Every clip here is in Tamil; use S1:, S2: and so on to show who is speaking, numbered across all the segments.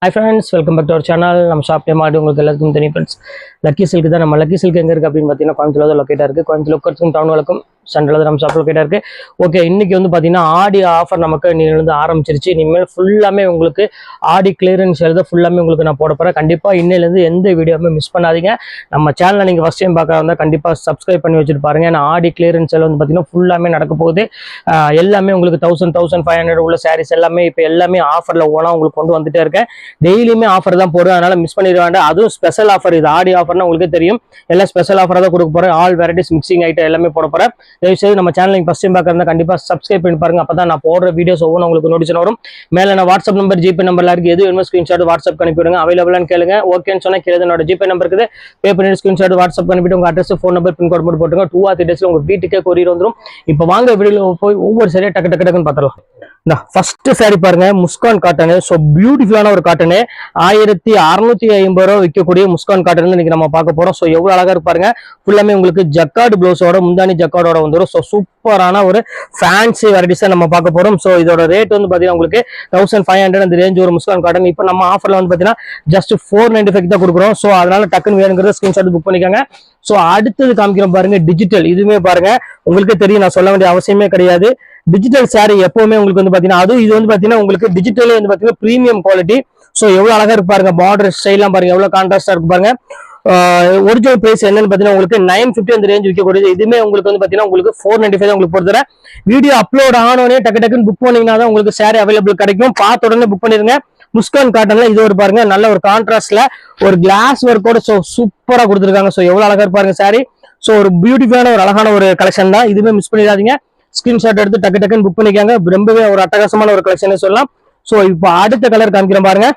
S1: Hi friends, welcome back to our channel. நம்ம ஷாப் நேம் உங்களுக்கு எல்லாத்துக்கும் தெரியும் ஃப்ரெண்ட்ஸ். லக்கி சில்க் தான். நம்ம லக்கி சில்க் எங்க இருக்கு அப்படின்னு பார்த்தீங்கன்னா கோயம்புத்தூர்ல தான் லொக்கேட்டா இருக்கு. கோயம்புத்தூர் லொக்கேஷன் டவுன் வழக்கம் சென்ட்ரல் தான் நம்ம ஷாப் லொக்கேட்டா இருக்கு. ஓகே, இன்னைக்கு வந்து பார்த்தீங்கன்னா ஆடி ஆஃபர் நமக்கு இன்னிலிருந்து ஆரம்பிச்சிருச்சு. இனிமேல் ஃபுல்லாமே உங்களுக்கு ஆடி கிளியரன்ஸ் சேல் தான் ஃபுல்லாமே உங்களுக்கு நான் போட போறேன். கண்டிப்பா இன்னையிலேருந்து எந்த வீடியோவுமே மிஸ் பண்ணாதீங்க. நம்ம சேனலை நீங்க ஃபர்ஸ்ட் டைம் பார்க்க வந்தா கண்டிப்பா சப்ஸ்கிரைப் பண்ணி வச்சுட்டு பாருங்க. ஏன்னா ஆடி கிளியரன்ஸ் சேல் வந்து பார்த்தீங்கன்னா ஃபுல்லாமே நடக்க போகுது. எல்லாமே உங்களுக்கு 1500 உள்ள சாரீஸ் எல்லாமே இப்போ எல்லாமே ஆஃபர்ல ஓனா உங்களுக்கு கொண்டு வந்துட்டே இருக்கேன். டெய்லியுமே ஆஃபர் தான் போடுவேன், அதனால மிஸ் பண்ணிட வேண்டாம். அதுவும் ஸ்பெஷல் ஆஃபர், இது ஆடி ஆஃபர்னா உங்களுக்கு தெரியும். எல்லாம் ஸ்பெஷல் ஆஃபராக தான் கொடுக்க போறேன். ஆல் வெரைட்டிஸ் மிக்சிங் ஐட்டம் எல்லாமே போட போறேன். தயவுசெய்து நம்ம சேனல் நீங்க ஃபர்ஸ்ட் டைம் பார்க்கறதா கண்டிப்பா சப்ஸ்கிரைப் பண்ணி பாருங்க. அப்பதான் நான் போடுற வீடியோஸ் ஒவ்வொன்றும் உங்களுக்கு நோட்டிஃபிகேஷன் வரும். மேல நான் வாட்ஸ்அப் நம்பர் ஜிபே நம்பர்ல இருக்கு, எது வேணுமோ ஸ்கிரீன்ஷாட் வாட்ஸ்அப் அனுப்பிவிடுங்க. அவைலபிளான்னு கேளுங்க. ஓகேன்னு சொன்னா கீழே என்னோட ஜிபே நம்பர் இருக்குது, பே பண்ணிட்டு ஸ்கிரீன்ஷாட் வாட்ஸ்அப் அனுப்பிட்டு உங்க அட்ரஸ் ஃபோன் நம்பர் பின்கோட் மட்டும் போட்டுங்க. 2 or 3 daysல உங்க வீட்டுக்கே கொரியர் வந்துடும். இப்போ வாங்க வீடியோல போய் ஒவ்வொரு சரியா டக்கு டக்கு டக்குன்னு பார்த்துடலாம். ஃபர்ஸ்ட் சாரி பாருங்க, முஸ்கான் காட்டனு. ஸோ பியூட்டிஃபுல்லான ஒரு காட்டனு, 1650 ரூபா விற்கக்கூடிய முஸ்கான் காட்டன் இன்னைக்கு நம்ம பார்க்க போறோம். ஸோ எவ்வளவு அழகா இருப்பாருங்க. ஃபுல்லாமே உங்களுக்கு ஜக்கார்டு ப்ளவுஸோட முந்தானி ஜக்கார்டோட வந்துடும். ஸோ சூப்பரான ஒரு ஃபேன்சி வெரைட்டிஸா நம்ம பார்க்க போறோம். ஸோ இதோட ரேட் வந்து பாத்தீங்கன்னா உங்களுக்கு 1500 அந்த ரேஞ்ச் ஒரு முஸ்கான் காட்டன். இப்போ நம்ம ஆஃபர்ல வந்து பாத்தீங்கன்னா ஜஸ்ட் 495 தான் கொடுக்குறோம். ஸோ அதனால டக்குன்னு வேணுங்கிறத ஸ்கிரீன்ஷாட் புக் பண்ணிக்காங்க. ஸோ அடுத்தது காமிக்கிறோம் பாருங்க, டிஜிட்டல். இதுவுமே பாருங்க உங்களுக்கு தெரியும், நான் சொல்ல வேண்டிய அவசியமே கிடையாது. டிஜிட்டல் சாரி எப்பவுமே உங்களுக்கு வந்து பாத்தீங்கன்னா அது இது வந்து பாத்தீங்கன்னா உங்களுக்கு டிஜிட்டல் வந்து பாத்தீங்கன்னா பிரீமியம் குவாலிட்டி. சோ எவ்வளவு அழகா இருப்பாருங்க, பார்டர் ஸ்டைல்லாம் பாருங்க எவ்வளவு கான்ட்ராஸ்டா இருக்கு பாருங்க. ஒரிஜினல் பிரைஸ் என்னன்னு பாத்தீங்கன்னா உங்களுக்கு 950 அந்த ரேஞ்ச் விற்கக்கூடியது. இதுமே உங்களுக்கு வந்து பாத்தீங்கன்னா உங்களுக்கு 495 தான் உங்களுக்கு பொறுத்தவரை. வீடியோ அப்லோட் ஆனோடனே டக்கு டக்குன்னு புக் பண்ணீங்கன்னா தான் உங்களுக்கு சாரி அவைலபிள் கிடைக்கும். பார்த்த உடனே புக் பண்ணிருங்க. முஸ்கான் காட்டன்ல இது ஒரு பாருங்க, நல்ல ஒரு கான்ட்ராஸ்ட்ல ஒரு கிளாஸ் ஒர்க்கோட சூப்பரா கொடுத்துருக்காங்க. சோ எவ்வளவு அழகா இருப்பாருங்க சாரி. சோ ஒரு பியூட்டிஃபுல்லான ஒரு அழகான ஒரு கலெக்ஷன் தான். இதுவுமே மிஸ் பண்ணிடாதீங்க. ஸ்கிரீன்ஷாட் எடுத்து டக்கு டக்குன்னு புக் பண்ணிக்காங்க. ரொம்பவே ஒரு அட்டகாசமான ஒரு கலெக்ஷன் சொல்லலாம். சோ இப்போ அடுத்த கலர் காமிக்கிறேன் பாருங்க.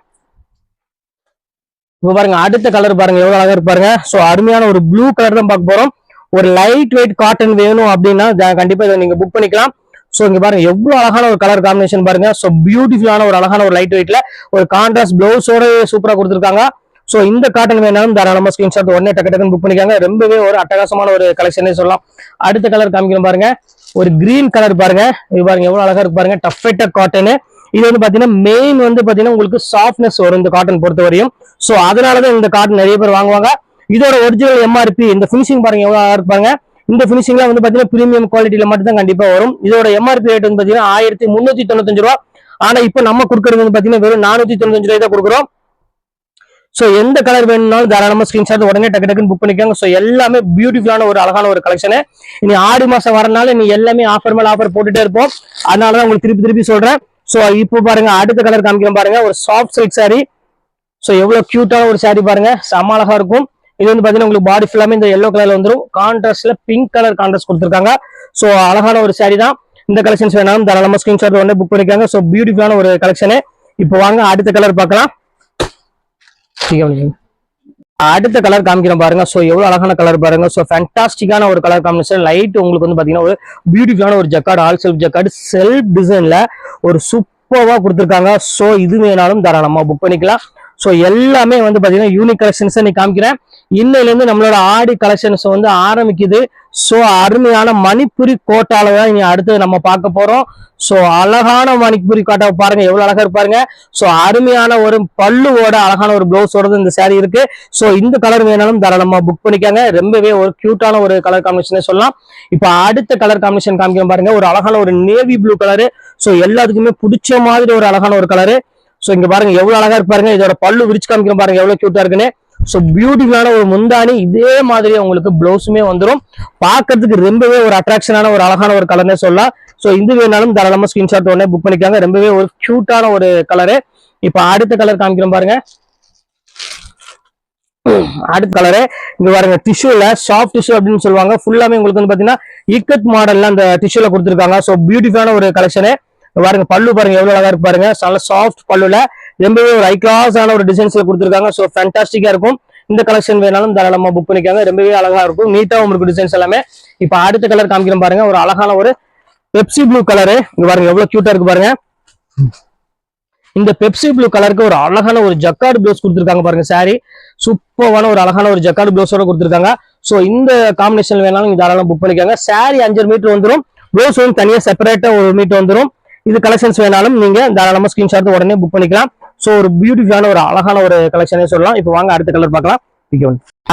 S1: இப்போ பாருங்க அடுத்த கலர் பாருங்க எவ்வளவு அழகா இருப்பாருங்க. சோ அருமையான ஒரு ப்ளூ கலர் தான் பார்க்க போறோம். ஒரு லைட் வெயிட் காட்டன் வேணும் அப்படின்னா கண்டிப்பா இதை நீங்க புக் பண்ணிக்கலாம். சோ இங்க பாருங்க எவ்வளவு அழகான ஒரு கலர் காம்பினேஷன் பாருங்க. சோ பியூட்டிஃபுல்லான ஒரு அழகான ஒரு லைட் வெயிட்ல ஒரு கான்ட்ராஸ்ட் பிளவுஸோட சூப்பரா கொடுத்துருக்காங்க. சோ இந்த காட்டன் வேணாலும் தாராளமா ஸ்கிரீன்ஷாட் உடனே டக்கு டக்குன்னு புக் பண்ணிக்காங்க. ரொம்பவே ஒரு அட்டகாசமான ஒரு கலெக்ஷனே சொல்லலாம். அடுத்த கலர் காமிக்கிறோம் பாருங்க, ஒரு கிரீன் கலர் பாருங்க. இது பாருங்க எவ்வளவு அழகா இருக்கு பாருங்க, டஃபெட்டா காட்டன். இது வந்து பாத்தீங்கன்னா மெயின் வந்து பாத்தீங்கன்னா உங்களுக்கு சாஃப்ட்னஸ் வரும் இந்த காட்டன் பொறுத்த வரையும். சோ அதனாலதான் இந்த காட்டன் நிறைய பேர் வாங்குவாங்க. இதோட ஒரிஜினல் எம்ஆர்பி, இந்த பினிஷிங் பாருங்க எவ்வளவு அழகா இருப்பாங்க. இந்த பினிஷிங்ல வந்து பாத்தீங்கன்னா பிரீமியம் குவாலிட்டியில மட்டும் தான் கண்டிப்பா வரும். இதோட எம்ஆர்பி ரேட் வந்து பாத்தீங்கன்னா 1395 ரூபா. ஆனா இப்ப நம்ம கொடுக்கறது வந்து பாத்தீங்கன்னா வெறும் 495 ரூபாய் தான் கொடுக்குறோம். சோ எந்த கலர் வேணும்னாலும் தாராளமா ஸ்கிரீன்ஷாட் உடனே டக்கு டக்குன்னு புக் பண்ணிக்காங்க. சோ எல்லாமே பியூட்டிஃபுல்லான ஒரு அழகான ஒரு கலெக்ஷன். இனி ஆடி மாசம் வரனால நீ எல்லாமே ஆஃபர் மேல ஆஃபர் போட்டுட்டே இருப்போம். அதனாலதான் உங்களுக்கு திருப்பி சொல்றேன். சோ இப்போ பாருங்க அடுத்த கலர் காமிக்கிறேன் பாருங்க, ஒரு சாஃப்ட் சில்க் சாரி. சோ எவ்வளவு கியூட்டான ஒரு சாரி பாருங்க, செம அழகா இருக்கும். இது வந்து பாத்தீங்கன்னா உங்களுக்கு பாடி ஃபுல்லாமே இந்த எல்லோ கலர்ல வந்துடும். கான்ட்ராஸ்ட்ல பிங்க் கலர் கான்ட்ராஸ்ட் கொடுத்துருக்காங்க. சோ அழகான ஒரு சாரி தான். இந்த கலெக்ஷன்ஸ் வேணாலும் தாராளமா ஸ்கிரீன்ஷாட் உடனே புக் பண்ணிக்காங்க. சோ பியூட்டிஃபுல்லான ஒரு கலெக்ஷன். இப்போ வாங்க அடுத்த கலர் பார்க்கலாம். அடுத்த கலர் காமிக்கிறோம் பாருங்க. சோ எவ்வளவு அழகான கலர் பாருங்க. சோ ஃபேண்டாஸ்டிக்கான ஒரு கலர் காம்பினேஷன். லைட் உங்களுக்கு வந்து பாத்தீங்கன்னா ஒரு பியூட்டிஃபுல்லான ஒரு jacquard, all self jacquard self டிசைன்ல ஒரு சூப்பர்வா கொடுத்துருக்காங்க. சோ இது வேணாலும் தாராளமா புக் பண்ணிக்கலாம். சோ எல்லாமே வந்து பாத்தீங்கன்னா யூனிக் கலெக்ஷன்ஸ் நீ காமிக்கிறேன். இன்னையில இருந்து நம்மளோட ஆடி கலெக்ஷன்ஸ் வந்து ஆரம்பிக்குது. சோ அருமையான மணிப்புரி கோட்டால தான் இனி அடுத்து நம்ம பார்க்க போறோம். சோ அழகான மணிப்புரி கோட்டா பாருங்க எவ்வளவு அழகா இருப்பாருங்க. சோ அருமையான ஒரு பல்லுவோட அழகான ஒரு பிளவுஸோட இந்த சாரி இருக்கு. சோ இந்த கலர் வேணாலும் தாராளமா புக் பண்ணிக்காங்க. ரொம்பவே ஒரு கியூட்டான ஒரு கலர் காம்பினேஷனே சொல்லலாம். இப்ப அடுத்த கலர் காம்பினேஷன் காமிக்கிறோம் பாருங்க, ஒரு அழகான ஒரு நேவி ப்ளூ கலரு. சோ எல்லாத்துக்குமே பிடிச்ச மாதிரி ஒரு அழகான ஒரு கலரு. சோ இங்க பாருங்க எவ்வளவு அழகா இருப்பாருங்க. இதோட பல்லு விரிச்சு காமிக்கிறோம் பாருங்க எவ்வளவு கியூட்டா இருக்குன்னு. சோ பியூட்டிஃபுல்லான ஒரு முந்தானி, இதே மாதிரி உங்களுக்கு பிளவுஸுமே வந்துடும். பாக்கிறதுக்கு ரொம்பவே ஒரு அட்ராக்ஷனான ஒரு அழகான ஒரு கலர்னே சொல்லலாம். சோ இது வேணாலும் தாராளமா ஸ்கிரீன்ஷாட் உடனே புக் பண்ணிக்காங்க. ரொம்பவே ஒரு கியூட்டான ஒரு கலரு. இப்ப அடுத்த கலர் காமிக்கிறோம் பாருங்க. அடுத்த கலரு இங்க பாருங்க, டிஷ்யூல சாஃப்ட் டிஷ்யூ அப்படின்னு சொல்லுவாங்க. ஃபுல்லாமே உங்களுக்கு வந்து பாத்தீங்கன்னா இக்கத் மாடல்ல அந்த டிஷ்யூல கொடுத்துருக்காங்க. சோ பியூட்டிஃபுல்லான ஒரு கலெக்ஷனு. பாருங்க பல்லு பாருங்க எவ்வளவு அழகா இருப்பாருங்க. நல்ல சாஃப்ட் பல்லுல ரொம்பவே ஒரு ஹை கிளாஸான ஒரு டிசைன்ஸ்ல கொடுத்துருக்காங்க. சோ ஃபேண்டாஸ்டிக்கா இருக்கும். இந்த கலெக்ஷன் வேணாலும் தாராளமா புக் பண்ணிக்காங்க. ரொம்பவே அழகா இருக்கும், நீட்டாவும் இருக்கும் டிசைன்ஸ் எல்லாமே. இப்ப அடுத்த கலர் காமிக்கிறோம் பாருங்க, ஒரு அழகான ஒரு பெப்சி ப்ளூ கலரு. இங்க பாருங்க எவ்வளவு கியூட்டா இருக்கு பாருங்க. இந்த பெப்சி ப்ளூ கலருக்கு ஒரு அழகான ஒரு ஜக்கார்டு ப்ளவுஸ் கொடுத்துருக்காங்க பாருங்க. சாரி சூப்பரான ஒரு அழகான ஒரு ஜக்கார்டு ப்ளவுஸோட கொடுத்துருக்காங்க. சோ இந்த காம்பினேஷன் வேணாலும் தாராளமா புக் பண்ணிக்காங்க. சாரி 5 மீட்டர் வந்துடும், ப்ளவுஸ் வந்து தனியா செப்பரேட்டா 1 மீட்டர் வந்துடும். இது கலெக்ஷன்ஸ் வேணாலும் நீங்க தாராளமா ஸ்கிரீன்ஷாட் உடனே புக் பண்ணிக்கலாம். ஸோ ஒரு பியூட்டிஃபுல்லான ஒரு அழகான ஒரு கலெக்ஷனே சொல்லலாம். இப்போ வாங்க அடுத்த கலர் பார்க்கலாம்.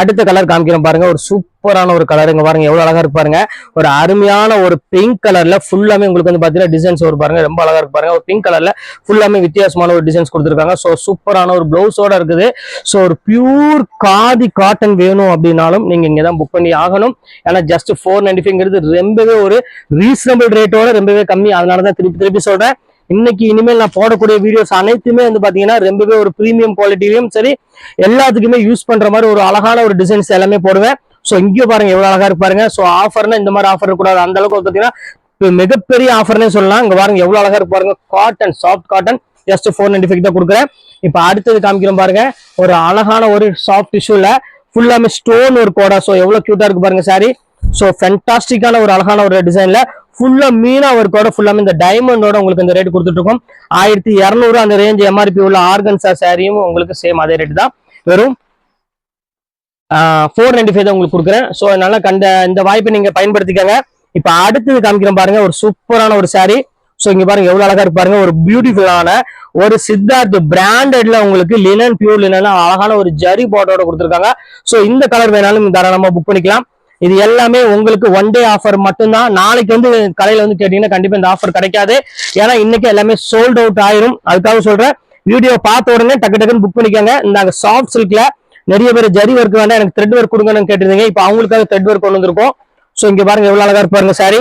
S1: அடுத்த கலர் காமிக்கிறோம் பாருங்க, ஒரு சூப்பரான ஒரு கலர். இங்க பாருங்க எவ்வளவு அழகா இருக்கு பாருங்க. ஒரு அருமையான ஒரு பிங்க் கலர்ல ஃபுல்லாமே உங்களுக்கு வந்து பாத்தீங்கன்னா டிசைன்ஸ் வரும் பாருங்க, ரொம்ப அழகா இருக்கு பாருங்க. ஒரு பிங்க் கலர்ல ஃபுல்லாமே வித்தியாசமான ஒரு டிசைன்ஸ் கொடுத்துருக்காங்க. ஸோ சூப்பரான ஒரு பிளவுஸோட இருக்குது. ஸோ ஒரு பியூர் காதி காட்டன் வேணும் அப்படின்னாலும் நீங்க இங்க தான் புக் பண்ணி ஆகணும். ஏன்னா ஜஸ்ட் 495ங்கிறது ரொம்பவே ஒரு ரீசனபிள் ரேட்டோட ரொம்பவே கம்மி. அதனாலதான் திருப்பி சொல்றேன். இன்னைக்கு இனிமேல் நான் போடக்கூடிய வீடியோஸ் அனைத்துமே வந்து பாத்தீங்கன்னா ரொம்பவே ஒரு பிரீமியம் குவாலிட்டிலையும் சரி, எல்லாத்துக்குமே யூஸ் பண்ற மாதிரி ஒரு அழகான ஒரு டிசைன்ஸ் எல்லாமே போடுவேன். ஸோ இங்கேயும் பாருங்க எவ்வளவு அழகா இருக்கு பாருங்க. ஸோ ஆஃபர்னா இந்த மாதிரி ஆஃபர் இருக்கக்கூடாது, அந்த அளவுக்கு பாத்தீங்கன்னா மிகப்பெரிய ஆஃபர்னே சொல்லலாம். இங்க பாருங்க எவ்வளவு அழகா இருக்கு பாருங்க. காட்டன், சாஃப்ட் காட்டன், ஜஸ்ட் 495 தான் கொடுக்குறேன். இப்ப அடுத்தது காமிக்கிறோம் பாருங்க, ஒரு அழகான ஒரு சாஃப்ட் டிஷ்யூல ஃபுல்லாமே ஸ்டோன் ஒர்க்கோட. ஸோ எவ்வளவு கியூட்டா இருக்கு பாருங்க சாரி. ஸோ ஃபென்டாஸ்டிக்கான ஒரு அழகான ஒரு டிசைன்ல ஃபுல்லா மீனா ஒர்க்கோட ஃபுல்லாமே இந்த டைமண்டோட உங்களுக்கு இந்த ரேட் கொடுத்துட்டு இருக்கோம். 1200 அந்த ரேஞ்ச் எம்ஆர்பி உள்ள ஆர்கன்சா சாரியும் உங்களுக்கு சேம் அதே ரேட் தான், வெறும் 495 தான் உங்களுக்கு கொடுக்குறேன். ஸோ அதனால இந்த வாய்ப்பை நீங்க பயன்படுத்திக்கங்க. இப்ப அடுத்தது காமிக்கிறோம் பாருங்க, ஒரு சூப்பரான ஒரு சாரி. ஸோ இங்க பாருங்க எவ்வளவு அழகா இருக்கு பாருங்க. ஒரு பியூட்டிஃபுல்லான ஒரு சித்தார்த் பிராண்டட்ல உங்களுக்கு லினன், பியூர் லினன் அழகான ஒரு ஜரி பாட்டோட கொடுத்துருக்காங்க. ஸோ இந்த கலர் வேணாலும் தாராளமா புக் பண்ணிக்கலாம். இது எல்லாமே உங்களுக்கு ஒன் டே ஆஃபர் மட்டும்தான். நாளைக்கு வந்து கடையில வந்து கேட்டீங்கன்னா கண்டிப்பா இந்த ஆஃபர் கிடைக்காது. ஏன்னா இன்னைக்கு எல்லாமே சோல்ட் அவுட் ஆயிரும். அதுக்காக சொல்றேன், வீடியோ பார்த்த உடனே டக்குன்னு புக் பண்ணிக்கோங்க. இந்த சாஃப்ட் சில்க்ல நிறைய பேர் ஜரி ஒர்க் வேண்டாம், எனக்கு த்ரெட் ஒர்க் கொடுங்கன்னு கேட்டிருந்தீங்க. இப்போ அவங்களுக்காக த்ரெட் ஒர்க் கொண்டு வந்திருக்கோம். ஸோ இங்க பாருங்க எவ்வளவு அழகா இருப்பாருங்க சாரி.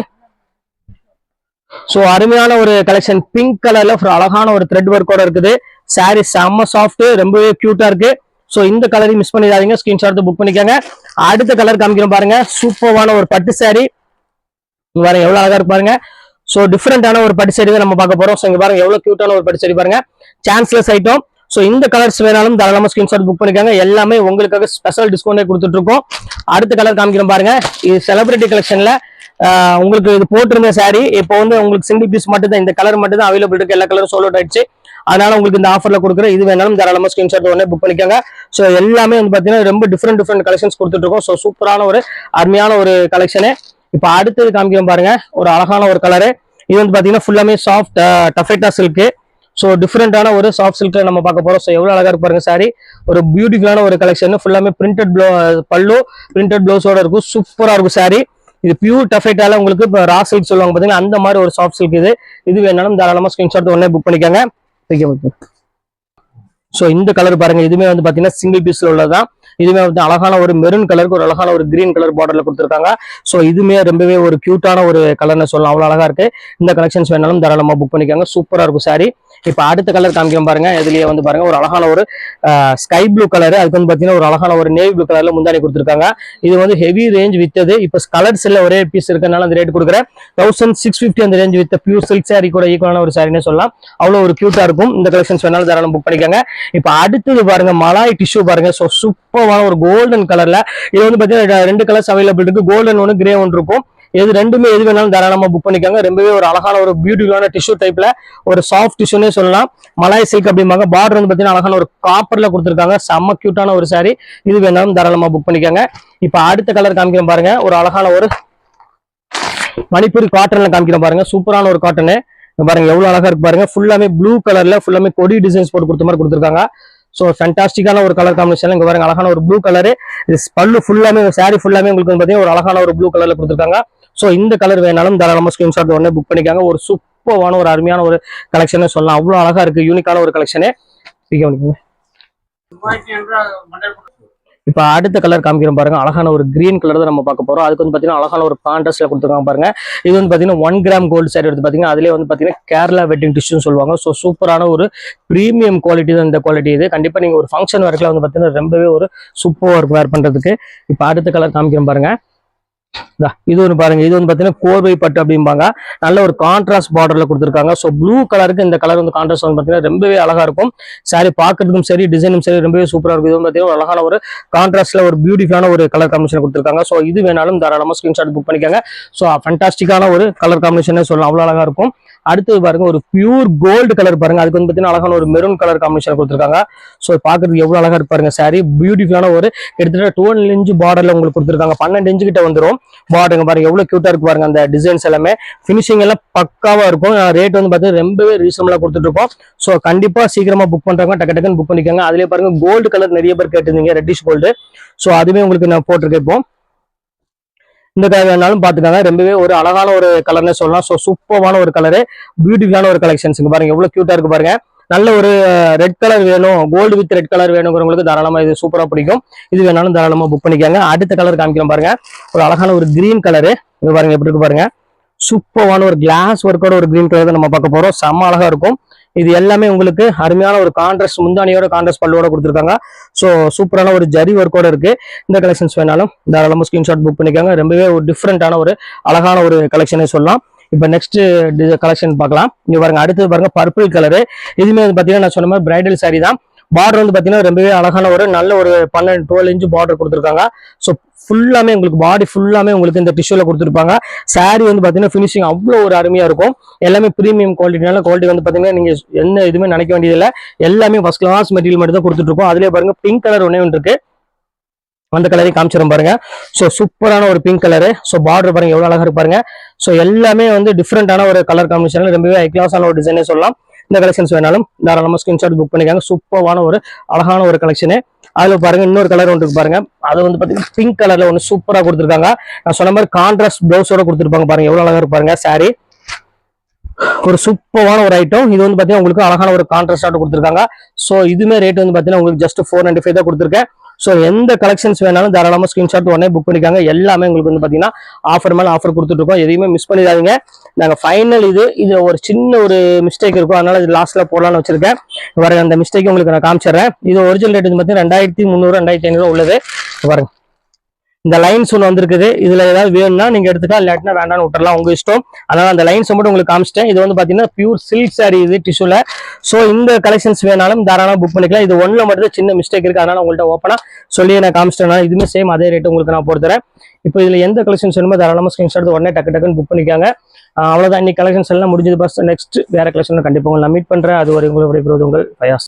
S1: ஸோ அருமையான ஒரு கலெக்ஷன், பிங்க் கலர்ல ஒரு அழகான ஒரு த்ரெட் ஒர்க்கோட இருக்குது. சாரி செம்ம சாஃப்ட், ரொம்பவே கியூட்டா இருக்கு. ஸோ இந்த கலரையும் மிஸ் பண்ணிடாதீங்க, ஸ்கிரீன்ஷாட் புக் பண்ணிக்கோங்க. அடுத்த கலர் காமிக்கிறோம் பாருங்க, சூப்பரான ஒரு பட்டு சாரி. பாருங்க எவ்வளவு அழகா இருக்கு பாருங்க. ஸோ டிஃப்ரெண்டான ஒரு பட்டு சாரி தான் நம்ம பார்க்க போறோம். ஸோ இங்க பாருங்க எவ்வளவு கியூட்டான ஒரு பட்டு சாரி பாருங்க, சான்ஸ்லெஸ் ஐட்டம். ஸோ இந்த கலர்ஸ் வேணாலும் தாராளமா ஸ்கிரீன்ஷாட் புக் பண்ணிக்கோங்க. எல்லாமே உங்களுக்காக ஸ்பெஷல் டிஸ்கவுண்டே கொடுத்துட்டு இருக்கோம். அடுத்த கலர் காமிக்கிறோம் பாருங்க, இது செலிபிரிட்டி கலெக்ஷன்ல உங்களுக்கு இது போட்டிருந்த சாரி. இப்போ வந்து உங்களுக்கு சிங்கிள் பீஸ் மட்டும் தான், இந்த கலர் மட்டும் தான் அவைலபிள் இருக்கு. எல்லா கலரும் சோல்ட் அவுட் ஆயிடுச்சு. அதனால உங்களுக்கு இந்த ஆஃபர்ல கொடுக்குறேன். இது வேணாலும் தாராளமா ஸ்கிரீன்ஷாட் உடனே புக் பண்ணிக்கோங்க. ஸோ எல்லாமே வந்து பாத்தீங்கன்னா ரொம்ப டிஃப்ரெண்ட் கலெக்ஷன்ஸ் கொடுத்துட்டு இருக்கோம். ஸோ சூப்பரான ஒரு அருமையான ஒரு கலெக்ஷனு. இப்போ அடுத்தது காமிக்கிறோம் பாருங்க, ஒரு அழகான ஒரு கலரு. இது வந்து பாத்தீங்கன்னா ஃபுல்லாமே சாஃப்ட் டஃபேட்டா சில்க். ஸோ டிஃப்ரெண்டான ஒரு சாஃப்ட் சில்க்ல நம்ம பார்க்க போறோம். ஸோ எவ்வளவு அழகா இருக்கு பாருங்க சாரி. ஒரு பியூட்டிஃபுல்லான ஒரு கலெக்ஷன், ஃபுல்லாமே பிரிண்டட் பல்லு, பிரிண்டட் பிளவுஸோட இருக்கும். சூப்பரா இருக்கும் சாரி. இது பியூர் டஃபேட்டால உங்களுக்கு இப்போ ரா சில்க் சொல்லுவாங்க பாத்தீங்கன்னா, அந்த மாதிரி ஒரு சாஃப்ட் சில்க். இது வேணாலும் தாராளமா ஸ்கிரீன்ஷாட் உடனே புக் பண்ணிக்கோங்க. ஸோ இந்த கலர் பாருங்க, இதுமே வந்து பாத்தீங்கன்னா சிங்கிள் பீஸ்ல உள்ளதான். இதுமே வந்து அழகான ஒரு மெரூன் கலருக்கு ஒரு அழகான ஒரு கிரீன் கலர் பார்டர்ல கொடுத்துருக்காங்க. ஸோ இதுமே ரொம்பவே ஒரு கியூட்டான ஒரு கலர்னு சொல்லலாம், அவ்வளவு அழகா இருக்கு. இந்த கலெக்ஷன்ஸ் வேணாலும் தாராளமா புக் பண்ணிக்கோங்க, சூப்பரா இருக்கும் சாரி. இப்ப அடுத்த கலர் காமிக்கிறோம் பாருங்க, இதுலயே வந்து பாருங்க ஒரு அழகான ஒரு ஸ்கை ப்ளூ கலர். அதுக்கு வந்து பாத்தீங்கன்னா ஒரு அழகான ஒரு நேவி ப்ளூ கலர்ல முந்தானி கொடுத்துருக்காங்க. இது வந்து ஹெவி ரேஞ்ச் வித்தது. இப்ப கலர்ஸ் எல்லாம் ஒரே பீஸ் இருக்கனால அந்த ரேட் கொடுக்குறேன். 1650 அந்த ரேஞ்ச் வித்த பியூர் சில்க் சாரி கூட ஈக்குவலான ஒரு சாரின்னு சொல்லலாம். அவ்வளவு ஒரு கியூட்டா இருக்கும். இந்த கலெக்ஷன்ஸ் வேணாலும் தாராளம் புக் பண்ணிக்கோங்க. இப்ப அடுத்தது பாருங்க, மலாய் டிஷ்யூ பாருங்க. ஸோ சூப்பரான ஒரு கோல்டன் கலர்ல இது வந்து பாத்தீங்கன்னா 2 கலர்ஸ் அவைலபிள் இருக்கு. கோல்டன் ஒன்று, கிரே ஒன்று இருக்கும். எது ரெண்டுமே எது வேணாலும் தாராளமா புக் பண்ணிக்கோங்க. ரொம்பவே ஒரு அழகான ஒரு பியூட்டிஃபுல்லான டிஷ்யூ டைப்ல ஒரு சாஃப்ட் டிஷ்யூனே சொல்லலாம். மலாய் சில்க் அப்படிம்பாங்க. பார்டர் வந்து பாத்தீங்கன்னா அழகான ஒரு காப்பர்ல கொடுத்துருக்காங்க. செம்ம கியூட்டான ஒரு சாரி. இது வேணாலும் தாராளமா புக் பண்ணிக்கோங்க. இப்ப அடுத்த கலர் காமிக்கிறோம் பாருங்க, ஒரு அழகான ஒரு மணிப்பூரி காட்டன்ல காமிக்கிறோம் பாருங்க. சூப்பரான ஒரு காட்டனு பாருங்க, எவ்வளவு அழகா இருக்கு பாருங்க. ஃபுல்லாமே ப்ளூ கலர்ல ஃபுல்லாமே கொடி டிசைன்ஸ் போட்டு கொடுத்த மாதிரி கொடுத்துருக்காங்க. ஸோ ஃபேண்டாஸ்டிக்கான ஒரு கலர் காம்பினேஷன். இங்க பாருங்க அழகான ஒரு ப்ளூ கலரு. பல்லு ஃபுல்லாமே சாரி ஃபுல்லாமே உங்களுக்கு வந்து பாத்தீங்கன்னா ஒரு அழகான ஒரு ப்ளூ கலர்ல கொடுத்துருக்காங்க. ஸோ இந்த கலர் வேணாலும் தாராளமா ஸ்கிரீன்ஷாட் உடனே புக் பண்ணிக்காங்க. ஒரு சூப்பரான ஒரு அருமையான ஒரு கலெக்ஷன் சொல்லலாம், அவ்வளவு அழகா இருக்கு. யூனிக்கான ஒரு கலெக்ஷனே. இப்ப அடுத்த கலர் காமிக்கிறோம் பாருங்க, அழகான ஒரு கிரீன் கலர் தான் நம்ம பார்க்க போறோம். அதுக்கு வந்து பாத்தீங்கன்னா அழகான ஒரு கான்ட்ராஸ்ட்ல கொடுத்துருக்காங்க பாருங்க. இது வந்து பாத்தீங்கன்னா 1 கிராம் கோல்டு சாரி எடுத்து பாத்தீங்கன்னா அதுலேயே வந்து பாத்தீங்கன்னா கேரளா வெட்டிங் டிஷ்யூன்னு சொல்லுவாங்க. ஸோ சூப்பரான ஒரு பிரீமியம் குவாலிட்டி தான் இந்த குவாலிட்டி. இது கண்டிப்பா நீங்க ஒரு ஃபங்க்ஷன் ஒர்க்ல வந்து பாத்தீங்கன்னா ரொம்பவே ஒரு சூப்பர் ஒர்க் வேர் பண்றதுக்கு. இப்ப அடுத்த கலர் காமிக்கிறோம் பாருங்க, இது ஒன்று பாருங்க. இது வந்து பாத்தீங்கன்னா கோர்வை பட்டு அப்படிம்பாங்க. நல்ல ஒரு கான்ட்ராஸ்ட் பார்டர்ல கொடுத்துருக்காங்க. ஸோ ப்ளூ கலருக்கு இந்த கலர் வந்து கான்ட்ராஸ்ட் வந்து பாத்தீங்கன்னா ரொம்பவே அழகா இருக்கும். சாரி பார்க்கறதுக்கும் சரி, டிசைனும் சரி ரொம்பவே சூப்பரா இருக்கும். இது வந்து பாத்தீங்கன்னா அழகான ஒரு கான்ட்ராஸ்ட்ல ஒரு பியூட்டிஃபுல்லான ஒரு கலர் காம்பினேஷன் கொடுத்துருக்காங்க. ஸோ இது வேணாலும் தாராளமா ஸ்கிரீன்ஷாட் புக் பண்ணிக்கோங்க. ஸோ ஃபண்டாஸ்டிக்கான ஒரு கலர் காம்பினேஷன் சொல்லலாம், அவ்வளவு அழகா இருக்கும். அடுத்தது பாருங்க ஒரு பியூர் கோல்டு கலர் பாருங்க, அதுக்கு வந்து பார்த்தீங்கன்னா அழகான ஒரு மெரூன் கலர் காம்பினேஷன் கொடுத்துருக்காங்க. ஸோ பார்க்கறதுக்கு எவ்வளோ அழகா இருப்பாருங்க சாரி, பியூட்டிஃபுல்லான ஒரு கிட்டத்தட்ட 12 இன்ச் பார்டர்ல உங்களுக்கு கொடுத்துருக்காங்க. 12 இன்ச்சு கிட்ட வந்துடும் பார்டருங்க. பாருங்க எவ்வளவு கியூட்டா இருக்கு பாருங்க, அந்த டிசைன்ஸ் எல்லாமே ஃபினிஷிங் எல்லாம் பக்காவா இருக்கும். ரேட் வந்து பார்த்தீங்கன்னா ரொம்பவே ரீசனபிளா கொடுத்துட்டு இருக்கோம். ஸோ கண்டிப்பா சீக்கிரமா புக் பண்றவங்க டக்கு டக்குன்னு புக் பண்ணிக்கோங்க. அதுலயே பாருங்க கோல்டு கலர் நிறைய பேர் கேட்டிருந்தீங்க, ரெட்டிஷ் கோல்டு. ஸோ அதுவே உங்களுக்கு நான் போட்டிருக்கேன். இப்போ இந்த கலர் வேணாலும் பாத்துக்காங்க, ரொம்பவே ஒரு அழகான ஒரு கலர்னே சொல்லலாம். ஸோ சூப்பரான ஒரு கலரு, பியூட்டிஃபுல்லான ஒரு கலெக்ஷன்ஸ் பாருங்க எவ்வளவு கியூட்டா இருக்கு பாருங்க. நல்ல ஒரு ரெட் கலர் வேணும், கோல்டு வித் ரெட் கலர் வேணுங்கிறவங்களுக்கு தாராளமா இது சூப்பரா பிடிக்கும். இது வேணாலும் தாராளமா புக் பண்ணிக்காங்க. அடுத்த கலர் காமிக்கிறோம் பாருங்க, ஒரு அழகான ஒரு கிரீன் கலரு. இது பாருங்க எப்படி இருக்கு பாருங்க, சூப்பரான ஒரு கிளாஸ் ஒர்க்கோட ஒரு கிரீன் கலர் தான் நம்ம பார்க்க போறோம். செம்ம அழகா இருக்கும். இது எல்லாமே உங்களுக்கு அருமையான ஒரு கான்ட்ராஸ்ட் முந்தானியோட கான்ட்ராஸ்ட் பல்லுவோட கொடுத்துருக்காங்க. ஸோ சூப்பரான ஒரு ஜரி ஒர்க்கோட இருக்கு. இந்த கலெக்ஷன்ஸ் வேணாலும் தாராளமாக ஸ்கிரீன்ஷாட் புக் பண்ணிக்காங்க. ரொம்பவே ஒரு டிஃப்ரெண்டான ஒரு அழகான ஒரு கலெக்ஷனே சொல்லலாம். இப்போ நெக்ஸ்ட் கலெக்ஷன் பார்க்கலாம். இங்க பாருங்க, அடுத்தது பாருங்க பர்பிள் கலரு. இதுமே வந்து பாத்தீங்கன்னா நான் சொன்ன மாதிரி பிரைடல் சாரி தான். பார்டர் வந்து பாத்தீங்கன்னா ரொம்பவே அழகான ஒரு நல்ல ஒரு 12 இன்ச் பார்டர் கொடுத்துருக்காங்க. ஸோ ஃபுல்லாமே உங்களுக்கு பாடி ஃபுல்லாமே உங்களுக்கு இந்த டிஷ்யூல கொடுத்துருப்பாங்க. சாரி வந்து பாத்தீங்கன்னா ஃபினிஷிங் அவ்வளோ ஒரு அருமையா இருக்கும். எல்லாமே பிரீமியம் குவாலிட்டினால குவாலிட்டி வந்து பாத்தீங்கன்னா நீங்க எந்த இதுவுமே நினைக்க வேண்டியதில்லை. எல்லாமே ஃபர்ஸ்ட் கிளாஸ் மெட்டீரியல் மட்டும் தான் கொடுத்துட்டு இருக்கோம். அதுலேயே பாருங்க பிங்க் கலர் ஒன்னே ஒன்று இருக்கு, அந்த கலரையும் காமிச்சிடும் பாருங்க. ஸோ சூப்பரான ஒரு பிங்க் கலரு. ஸோ பார்டர் பாருங்க எவ்வளவு அழகா இருப்பாருங்க. ஸோ எல்லாமே வந்து டிஃப்ரெண்டான ஒரு கலர் காம்பினேஷன், ரொம்பவே ஹை கிளாஸான ஒரு டிசைனே சொல்லலாம். இந்த கலெக்ஷன்ஸ் வேணாலும் தாராளமாக ஸ்கிரீன்ஷாட் புக் பண்ணிக்காங்க. சூப்பரான ஒரு அழகான ஒரு கலெக்ஷனு. அதுல பாருங்க இன்னொரு கலர் ஒன்று பாருங்க, அது வந்து பாத்தீங்கன்னா பிங்க் கலர்ல ஒன்று சூப்பரா கொடுத்துருக்காங்க. நான் சொன்ன மாதிரி கான்ட்ராஸ்ட் பிளவுஸோட கொடுத்துருப்பாங்க பாருங்க எவ்வளவு அழகா இருப்பாருங்க. சாரி ஒரு சூப்பரான ஒரு ஐட்டம். இது வந்து பாத்தீங்கன்னா உங்களுக்கு அழகான ஒரு கான்ட்ராஸ்ட் கொடுத்துருக்காங்க. ஸோ இதுமே ரேட் வந்து பாத்தீங்கன்னா உங்களுக்கு ஜஸ்ட் 495 தான் கொடுத்துருக்கேன். ஸோ எந்த கலெக்ஷன்ஸ் வேணாலும் தாராளமாக ஸ்கிரீன்ஷாட் உடனே புக் பண்ணிக்காங்க. எல்லாமே உங்களுக்கு வந்து பாத்தீங்கன்னா ஆஃபர் மேல ஆஃபர் கொடுத்துட்டு இருக்கோம். எதையுமே மிஸ் பண்ணிடாதீங்க. நாங்கள் ஃபைனல் இது ஒரு சின்ன ஒரு மிஸ்டேக் இருக்கும், அதனால இது லாஸ்ட்ல போடலாம்னு வச்சிருக்கேன். வர அந்த மிஸ்டேக் உங்களுக்கு நான் காமிச்சிடுறேன். இது ஒரிஜினல் ரேட் வந்து பார்த்தீங்கன்னா 2300 2500 உள்ளது. பாருங்க இந்த லைன்ஸ் ஒன்று வந்திருக்குது, இதுல ஏதாவது வேணும்னா நீங்க எடுத்துக்கலாம், இல்லாட்டினா வேண்டாம்னு விட்டுறலாம், உங்க இஷ்டம். அதனால அந்த லைன்ஸ் மட்டும் உங்களுக்கு காமிச்சிட்டேன். இது வந்து பாத்தீங்கன்னா பியூர் சில்க் சாரி, இது டிஷ்யூல. ஸோ இந்த கலெக்ஷன்ஸ் வேணாலும் தாராளமாக புக் பண்ணிக்கலாம். இது ஒன்ல மட்டும் சின்ன மிஸ்டேக் இருக்கு, அதனால உங்கள்ட்ட ஓப்பனா சொல்லி நான் காமிச்சிட்டேன். இதுவுமே சேம் அதே ரேட் உங்களுக்கு நான் போட்டுறேன். இப்போ இதுல எந்த கலெக்ஷன்ஸ் வேணுமோ தாராளமாக ஸ்கிரீன்ஷாட் உடனே டக்கு டக்குன்னு புக் பண்ணிக்காங்க. அவ்வளவுதான், இன்னைக்கு கலெக்ஷன்ஸ் எல்லாம் முடிஞ்சது. பஸ் நெக்ஸ்ட் வேற கலெக்ஷன் கண்டிப்பா உங்களை நான் மீட் பண்றேன். அது வரை உங்களுடைய உங்கள் ஃபயாஸ்.